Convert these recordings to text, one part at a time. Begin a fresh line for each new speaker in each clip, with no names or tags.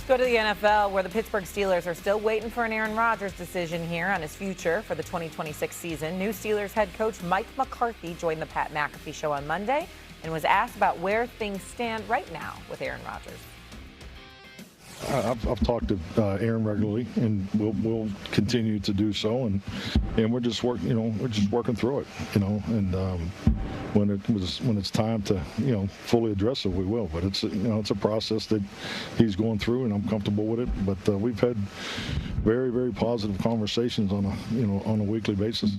go to the NFL, where the Pittsburgh Steelers are still waiting for an Aaron Rodgers decision here on his future for the 2026 season. New Steelers head coach Mike McCarthy joined the Pat McAfee show on Monday and was asked about where things stand right now with Aaron Rodgers.
I've talked to Aaron regularly, and we'll continue to do so, and we're just working through it, and when it's time to fully address it, we will. But it's a process that he's going through, and I'm comfortable with it. But we've had very, very positive conversations on a weekly basis.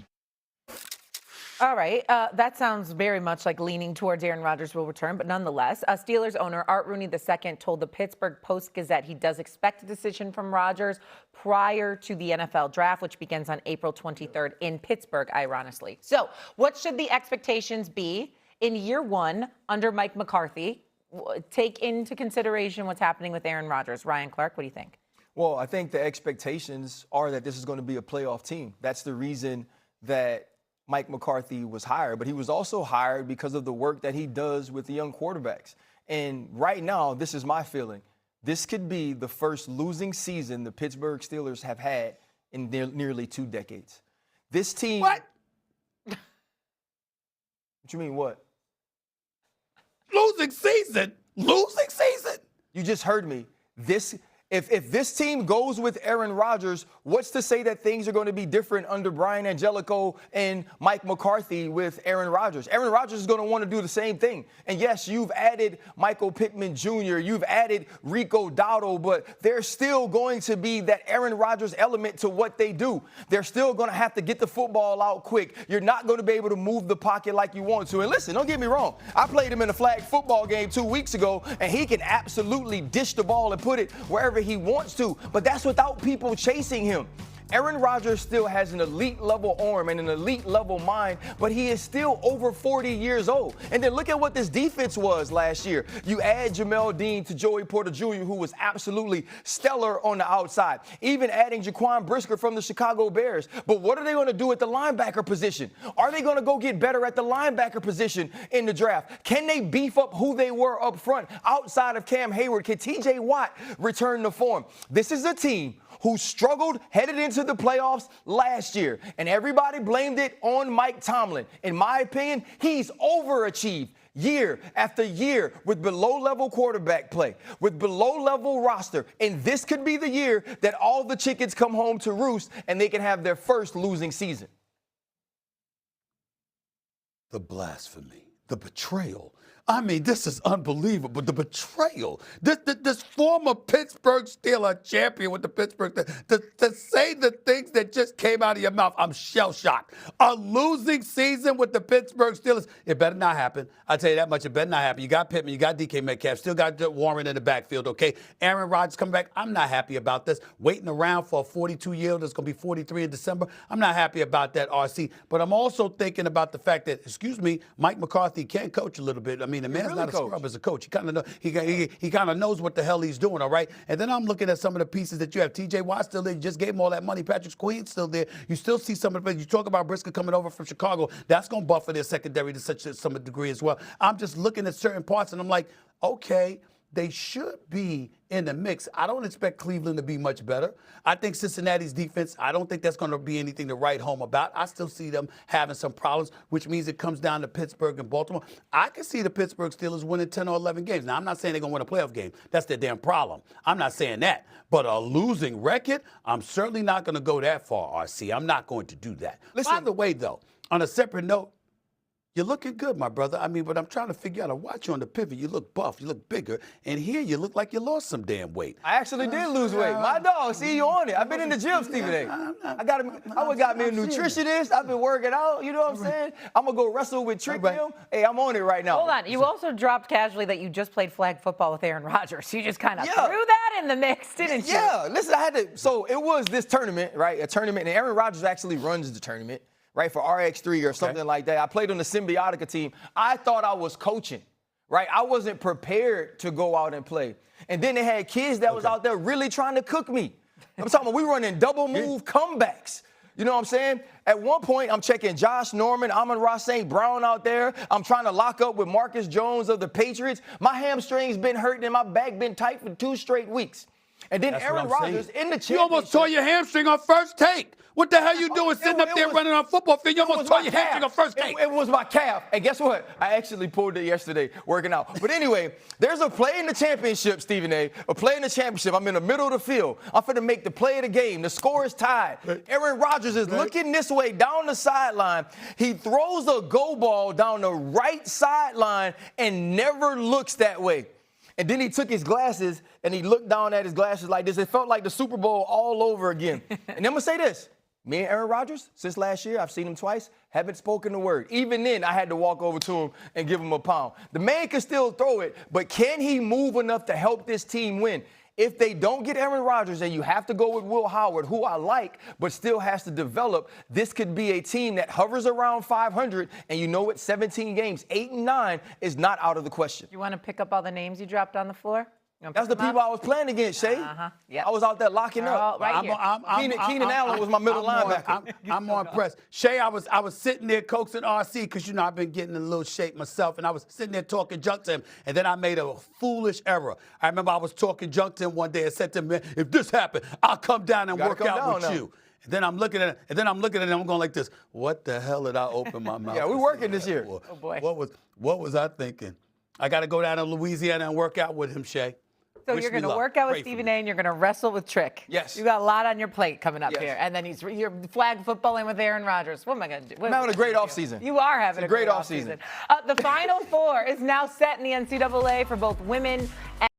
All right. That sounds very much like leaning towards Aaron Rodgers will return, but nonetheless, Steelers owner Art Rooney II told the Pittsburgh Post-Gazette he does expect a decision from Rodgers prior to the NFL draft, which begins on April 23rd in Pittsburgh, ironically. So what should the expectations be in year one under Mike McCarthy? Take into consideration what's happening with Aaron Rodgers. Ryan Clark, what do you think?
Well, I think the expectations are that this is going to be a playoff team. That's the reason that Mike McCarthy was hired, but he was also hired because of the work that he does with the young quarterbacks. And right now, this is my feeling. This could be the first losing season the Pittsburgh Steelers have had in nearly 2 decades. This team.
What?
What you mean, what?
Losing season? Losing season?
You just heard me. If this team goes with Aaron Rodgers, what's to say that things are going to be different under Brian Angelico and Mike McCarthy with Aaron Rodgers? Aaron Rodgers is going to want to do the same thing. And yes, you've added Michael Pittman Jr., you've added Rico Dowdle, but there's still going to be that Aaron Rodgers element to what they do. They're still going to have to get the football out quick. You're not going to be able to move the pocket like you want to. And listen, don't get me wrong. I played him in a flag football game 2 weeks ago, and he can absolutely dish the ball and put it wherever he wants to, but that's without people chasing him. Aaron Rodgers still has an elite level arm and an elite level mind, but he is still over 40 years old. And then look at what this defense was last year. You add Jamel Dean to Joey Porter Jr., who was absolutely stellar on the outside, even adding Jaquan Brisker from the Chicago Bears. But what are they going to do at the linebacker position? Are they going to go get better at the linebacker position in the draft? Can they beef up who they were up front outside of Cam Hayward? Can TJ Watt return to form? This is a team who struggled headed into the playoffs last year, and everybody blamed it on Mike Tomlin. In my opinion, he's overachieved year after year with below-level quarterback play, with below-level roster, and this could be the year that all the chickens come home to roost and they can have their first losing season.
The blasphemy, the betrayal. I mean, this is unbelievable. The betrayal. This former Pittsburgh Steelers champion with the Pittsburgh, to say the things that just came out of your mouth, I'm shell-shocked. A losing season with the Pittsburgh Steelers. It better not happen. I'll tell you that much. It better not happen. You got Pittman, you got DK Metcalf, still got Warren in the backfield, okay? Aaron Rodgers coming back. I'm not happy about this. Waiting around for a 42-year-old that's going to be 43 in December. I'm not happy about that, RC. But I'm also thinking about the fact that, Mike McCarthy can coach a little bit. I mean, the man's not a scrub as a coach. He kind of he kind of knows what the hell he's doing, all right? And then I'm looking at some of the pieces that you have. TJ Watt still there. You just gave him all that money. Patrick Queen's still there. You still see some of the, you talk about Brisker coming over from Chicago. That's going to buffer their secondary to some degree as well. I'm just looking at certain parts, and I'm like, okay, they should be in the mix. I don't expect Cleveland to be much better. I think Cincinnati's defense, I don't think that's going to be anything to write home about. I still see them having some problems, which means it comes down to Pittsburgh and Baltimore. I can see the Pittsburgh Steelers winning 10 or 11 games. Now, I'm not saying they're going to win a playoff game. That's their damn problem. I'm not saying that. But a losing record, I'm certainly not going to go that far, RC. I'm not going to do that. Listen, by the way, though, on a separate note, you're looking good, my brother. I mean, but I'm trying to figure out. I watch you on the pivot. You look buff. You look bigger. And here you look like you lost some damn weight.
I actually did lose weight. My dog, see you on it. I've been in the gym, Stephen A. I got me a nutritionist. I've been working out. You know what I'm saying? I'm going to go wrestle with Trick him. Hey, I'm on it right now.
Hold on. You also dropped casually that you just played flag football with Aaron Rodgers. You just kind of threw that in the mix, didn't you?
Yeah. Listen, I had to. So it was this tournament, right? A tournament. And Aaron Rodgers actually runs the tournament, right, for RX3 or something like that. I played on the Symbiotica team. I thought I was coaching, right? I wasn't prepared to go out and play. And then they had kids that was out there really trying to cook me. I'm talking about we running double move comebacks. You know what I'm saying? At one point, I'm checking Josh Norman, Amon-Ra St. Brown out there. I'm trying to lock up with Marcus Jones of the Patriots. My hamstring's been hurting and my back been tight for 2 straight weeks. And then
That's
Aaron
what I'm
Rodgers
saying.
in the championship.
You almost tore your hamstring on first take. What the hell you doing sitting up there running on a football field? You
It was
almost tore
my
your hamstring on
calf.
first take.
It was my calf. And guess what? I actually pulled it yesterday working out. But anyway, there's a play in the championship, Stephen A. A play in the championship. I'm in the middle of the field. I'm finna make the play of the game. The score is tied. Aaron Rodgers is looking this way down the sideline. He throws a go ball down the right sideline and never looks that way. And then he took his glasses and he looked down at his glasses like this. It felt like the Super Bowl all over again. And I'm going to say this. Me and Aaron Rodgers, since last year, I've seen him twice, haven't spoken a word. Even then, I had to walk over to him and give him a pound. The man can still throw it, but can he move enough to help this team win? If they don't get Aaron Rodgers and you have to go with Will Howard, who I like, but still has to develop, this could be a team that hovers around 500, and you know what? 17 games, 8-9 is not out of the question.
You want to pick up all the names you dropped on the floor?
That's the people I was playing against, Shay.
Yep.
I was out there locking
They're all
up.
right here.
Keenan Allen was my middle linebacker.
I'm more impressed. Shay, I was sitting there coaxing RC because, you know, I've been getting in a little shape myself, and I was sitting there talking junk to him, and then I made a foolish error. I remember I was talking junk to him one day and said to him, man, if this happened, I'll come down and work out with you. And then I'm looking at it, and I'm going like this. What the hell did I open my mouth?
Yeah, we're working this year.
Oh, boy.
What was I thinking? I got to go down to Louisiana and work out with him, Shay.
So
Wish
you're
me
going to
luck.
work out with
Pray for
Stephen
me.
A. and you're going to wrestle with Trick.
Yes.
You got a lot on your plate coming up
Yes.
here. And then you're flag footballing with Aaron Rodgers. What am I going to do?
I'm having a great offseason.
You are having a great
offseason.
offseason. The Final Four is now set in the NCAA for both women